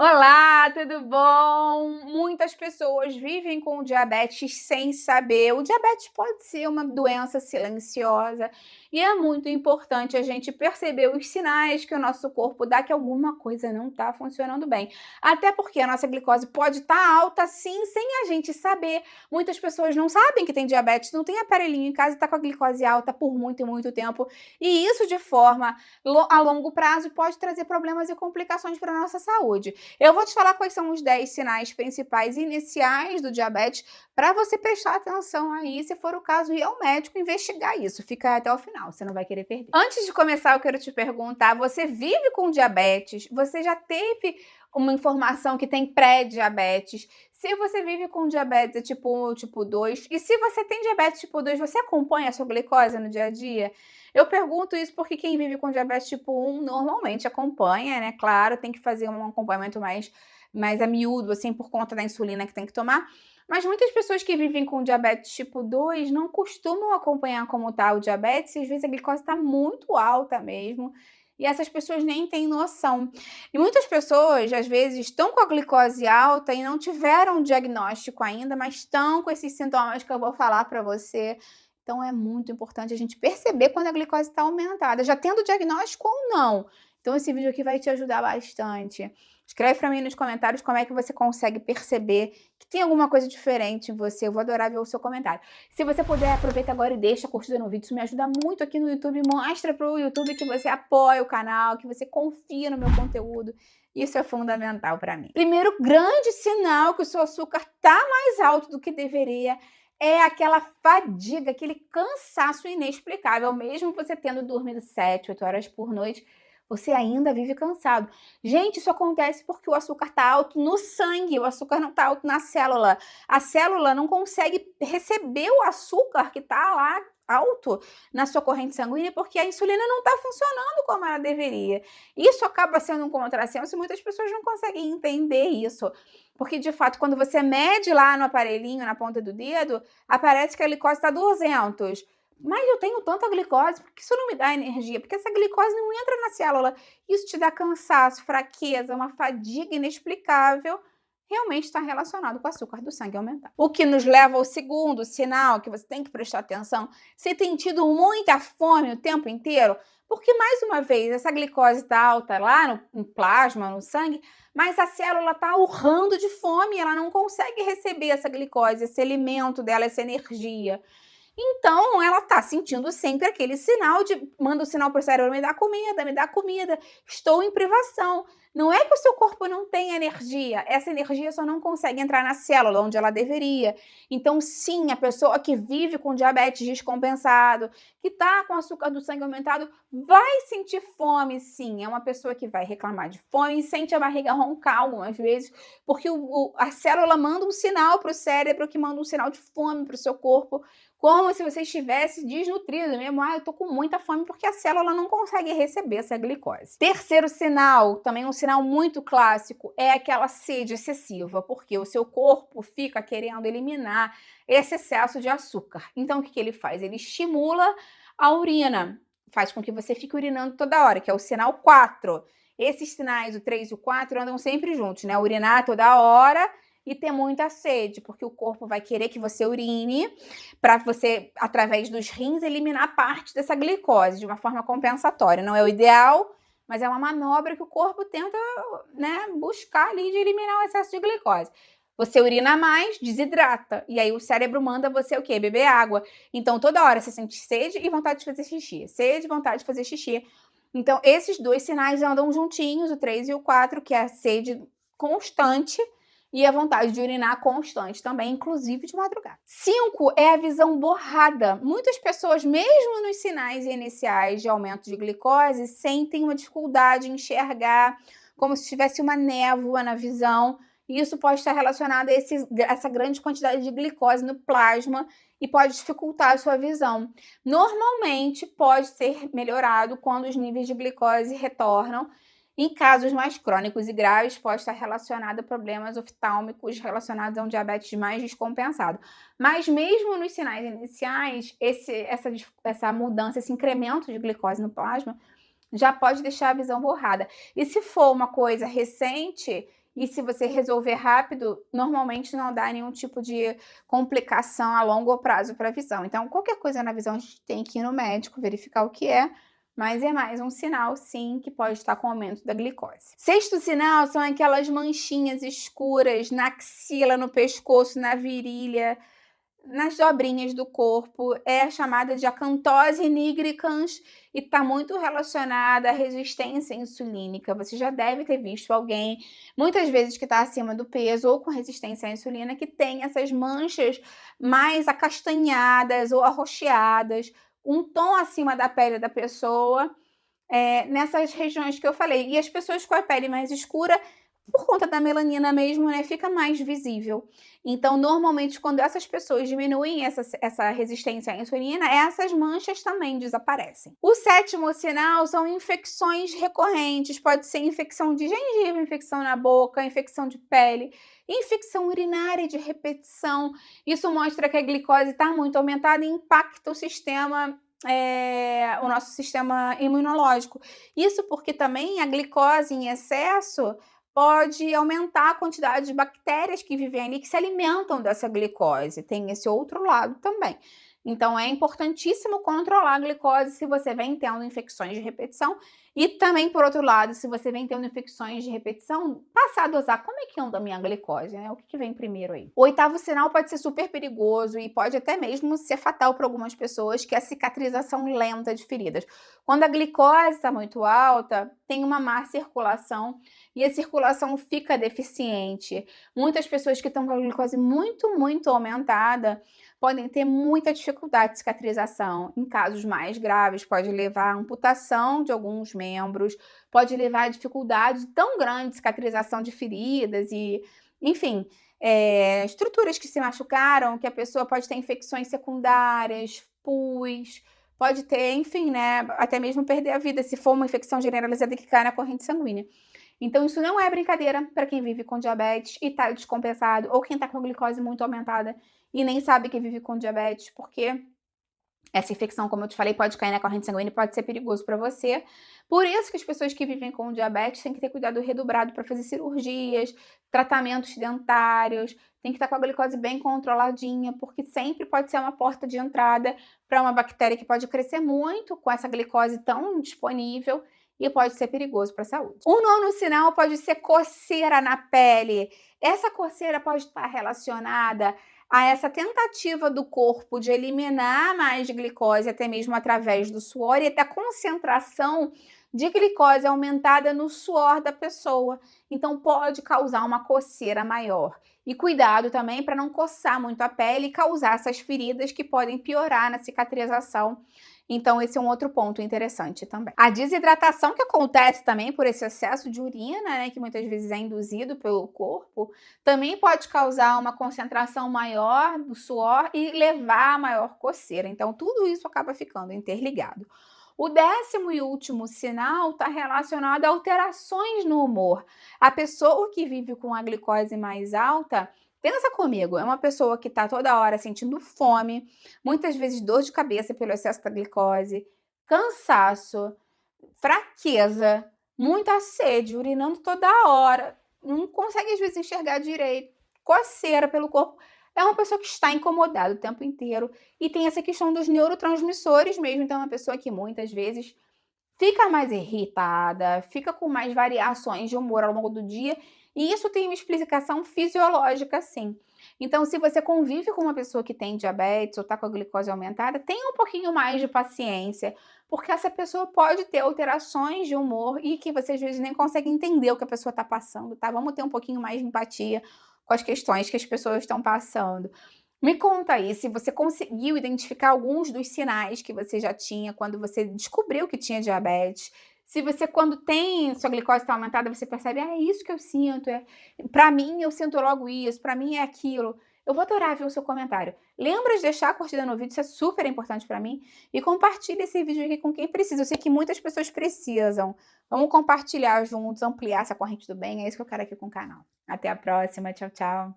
Olá, tudo bom? Muitas pessoas vivem com diabetes sem saber. O diabetes pode ser uma doença silenciosa e é muito importante a gente perceber os sinais que o nosso corpo dá que alguma coisa não está funcionando bem. Até porque a nossa glicose pode estar alta sim, sem a gente saber. Muitas pessoas não sabem que tem diabetes, não tem aparelhinho em casa e está com a glicose alta por muito e muito tempo. E isso de forma a longo prazo pode trazer problemas e complicações para a nossa saúde. Eu vou te falar quais são os 10 sinais principais iniciais do diabetes para você prestar atenção aí, se for o caso, ir ao médico investigar isso. Fica até o final, você não vai querer perder. Antes de começar, eu quero te perguntar, você vive com diabetes? Você já teve uma informação que tem pré-diabetes? Se você vive com diabetes tipo 1 ou tipo 2, e se você tem diabetes tipo 2, você acompanha a sua glicose no dia a dia? Eu pergunto isso porque quem vive com diabetes tipo 1 normalmente acompanha, né? Claro, tem que fazer um acompanhamento mais a miúdo, assim, por conta da insulina que tem que tomar. Mas muitas pessoas que vivem com diabetes tipo 2 não costumam acompanhar como está o diabetes, e às vezes a glicose está muito alta mesmo, e essas pessoas nem têm noção. E muitas pessoas, às vezes, estão com a glicose alta e não tiveram um diagnóstico ainda, mas estão com esses sintomas que eu vou falar para você. Então é muito importante a gente perceber quando a glicose está aumentada, já tendo diagnóstico ou não. Então esse vídeo aqui vai te ajudar bastante. Escreve para mim nos comentários como é que você consegue perceber que tem alguma coisa diferente em você. Eu vou adorar ver o seu comentário. Se você puder, aproveita agora e deixa a curtida no vídeo. Isso me ajuda muito aqui no YouTube. Mostra para o YouTube que você apoia o canal, que você confia no meu conteúdo. Isso é fundamental para mim. Primeiro grande sinal que o seu açúcar está mais alto do que deveria é aquela fadiga, aquele cansaço inexplicável. Mesmo você tendo dormido 7, 8 horas por noite, você ainda vive cansado. Gente, isso acontece porque o açúcar está alto no sangue, o açúcar não está alto na célula. A célula não consegue receber o açúcar que está lá alto na sua corrente sanguínea porque a insulina não está funcionando como ela deveria. Isso acaba sendo um contrassenso e muitas pessoas não conseguem entender isso. Porque, de fato, quando você mede lá no aparelhinho, na ponta do dedo, aparece que a glicose está 200. Mas eu tenho tanta glicose, porque isso não me dá energia? Porque essa glicose não entra na célula. Isso te dá cansaço, fraqueza, uma fadiga inexplicável. Realmente está relacionado com o açúcar do sangue aumentar. O que nos leva ao segundo sinal que você tem que prestar atenção. Você tem tido muita fome o tempo inteiro? Porque, mais uma vez, essa glicose está alta lá no plasma, no sangue, mas a célula está urrando de fome, ela não consegue receber essa glicose, esse alimento dela, essa energia. Então, ela está sentindo sempre aquele sinal de manda o sinal para o cérebro, me dá comida, estou em privação. Não é que o seu corpo não tem energia, essa energia só não consegue entrar na célula onde ela deveria. Então, sim, a pessoa que vive com diabetes descompensado, que está com açúcar do sangue aumentado, vai sentir fome, sim. É uma pessoa que vai reclamar de fome e sente a barriga roncar algumas vezes, porque a célula manda um sinal para o cérebro que manda um sinal de fome para o seu corpo, como se você estivesse desnutrido mesmo. Eu tô com muita fome porque a célula não consegue receber essa glicose. Terceiro sinal, também um sinal muito clássico, é aquela sede excessiva, porque o seu corpo fica querendo eliminar esse excesso de açúcar. Então, o que ele faz? Ele estimula a urina, faz com que você fique urinando toda hora, que é o sinal 4. Esses sinais, o 3 e o 4, andam sempre juntos, né? Urinar toda hora e ter muita sede, porque o corpo vai querer que você urine para você, através dos rins, eliminar parte dessa glicose de uma forma compensatória. Não é o ideal, mas é uma manobra que o corpo tenta, né, buscar ali de eliminar o excesso de glicose. Você urina mais, desidrata, e aí o cérebro manda você o quê? Beber água. Então, toda hora você sente sede e vontade de fazer xixi. Sede e vontade de fazer xixi. Então, esses dois sinais andam juntinhos, o 3 e o 4, que é a sede constante e a vontade de urinar constante também, inclusive de madrugada. 5 é a visão borrada. Muitas pessoas, mesmo nos sinais iniciais de aumento de glicose, sentem uma dificuldade em enxergar, como se tivesse uma névoa na visão. E isso pode estar relacionado a essa grande quantidade de glicose no plasma e pode dificultar a sua visão. Normalmente pode ser melhorado quando os níveis de glicose retornam. Em casos mais crônicos e graves, pode estar relacionado a problemas oftálmicos relacionados a um diabetes mais descompensado. Mas mesmo nos sinais iniciais, essa mudança, esse incremento de glicose no plasma, já pode deixar a visão borrada. E se for uma coisa recente e se você resolver rápido, normalmente não dá nenhum tipo de complicação a longo prazo para a visão. Então, qualquer coisa na visão a gente tem que ir no médico, verificar o que é, mas é mais um sinal, sim, que pode estar com aumento da glicose. Sexto sinal são aquelas manchinhas escuras na axila, no pescoço, na virilha, nas dobrinhas do corpo. É a chamada de acantose nigricans e está muito relacionada à resistência insulínica. Você já deve ter visto alguém, muitas vezes, que está acima do peso ou com resistência à insulina, que tem essas manchas mais acastanhadas ou arroxeadas, um tom acima da pele da pessoa, nessas regiões que eu falei. E as pessoas com a pele mais escura, por conta da melanina mesmo, né, fica mais visível. Então, normalmente, quando essas pessoas diminuem essa resistência à insulina, essas manchas também desaparecem. O sétimo sinal são infecções recorrentes. Pode ser infecção de gengiva, infecção na boca, infecção de pele, infecção urinária de repetição. Isso mostra que a glicose está muito aumentada e impacta o nosso sistema imunológico. Isso porque também a glicose em excesso pode aumentar a quantidade de bactérias que vivem ali, que se alimentam dessa glicose. Tem esse outro lado também. Então, é importantíssimo controlar a glicose se você vem tendo infecções de repetição. E também, por outro lado, se você vem tendo infecções de repetição, passar a dosar. Como é que anda a minha glicose, né? O que vem primeiro aí? O oitavo sinal pode ser super perigoso e pode até mesmo ser fatal para algumas pessoas, que é a cicatrização lenta de feridas. Quando a glicose está muito alta, tem uma má circulação e a circulação fica deficiente. Muitas pessoas que estão com a glicose muito, muito aumentada podem ter muita dificuldade de cicatrização. Em casos mais graves, pode levar à amputação de alguns membros, pode levar a dificuldade tão grande de cicatrização de feridas e, enfim, estruturas que se machucaram, que a pessoa pode ter infecções secundárias, pus, pode ter, enfim, né, até mesmo perder a vida se for uma infecção generalizada que cai na corrente sanguínea. Então, isso não é brincadeira para quem vive com diabetes e está descompensado, ou quem está com a glicose muito aumentada e nem sabe que vive com diabetes, porque essa infecção, como eu te falei, pode cair na corrente sanguínea e pode ser perigoso para você. Por isso que as pessoas que vivem com diabetes têm que ter cuidado redobrado para fazer cirurgias, tratamentos dentários, tem que estar com a glicose bem controladinha, porque sempre pode ser uma porta de entrada para uma bactéria que pode crescer muito com essa glicose tão disponível e pode ser perigoso para a saúde. O nono sinal pode ser coceira na pele. Essa coceira pode estar relacionada a essa tentativa do corpo de eliminar mais glicose, até mesmo através do suor, e até a concentração de glicose aumentada no suor da pessoa. Então, pode causar uma coceira maior. E cuidado também para não coçar muito a pele e causar essas feridas que podem piorar na cicatrização. Então, esse é um outro ponto interessante também. A desidratação, que acontece também por esse excesso de urina, né, que muitas vezes é induzido pelo corpo, também pode causar uma concentração maior do suor e levar a maior coceira. Então, tudo isso acaba ficando interligado. O 10º e último sinal está relacionado a alterações no humor. A pessoa que vive com a glicose mais alta, pensa comigo, é uma pessoa que está toda hora sentindo fome, muitas vezes dor de cabeça pelo excesso da glicose, cansaço, fraqueza, muita sede, urinando toda hora, não consegue às vezes enxergar direito, coceira pelo corpo. É uma pessoa que está incomodada o tempo inteiro e tem essa questão dos neurotransmissores mesmo. Então, é uma pessoa que muitas vezes fica mais irritada, fica com mais variações de humor ao longo do dia, e isso tem uma explicação fisiológica, sim. Então, se você convive com uma pessoa que tem diabetes ou está com a glicose aumentada, tenha um pouquinho mais de paciência, porque essa pessoa pode ter alterações de humor e que você às vezes nem consegue entender o que a pessoa está passando, tá? Vamos ter um pouquinho mais de empatia com as questões que as pessoas estão passando. Me conta aí se você conseguiu identificar alguns dos sinais que você já tinha quando você descobriu que tinha diabetes. Se você, quando tem sua glicose está aumentada, você percebe, é isso que eu sinto, para mim eu sinto logo isso, para mim é aquilo. Eu vou adorar ver o seu comentário. Lembra de deixar a curtida no vídeo, isso é super importante para mim. E compartilha esse vídeo aqui com quem precisa. Eu sei que muitas pessoas precisam. Vamos compartilhar juntos, ampliar essa corrente do bem. É isso que eu quero aqui com o canal. Até a próxima. Tchau, tchau.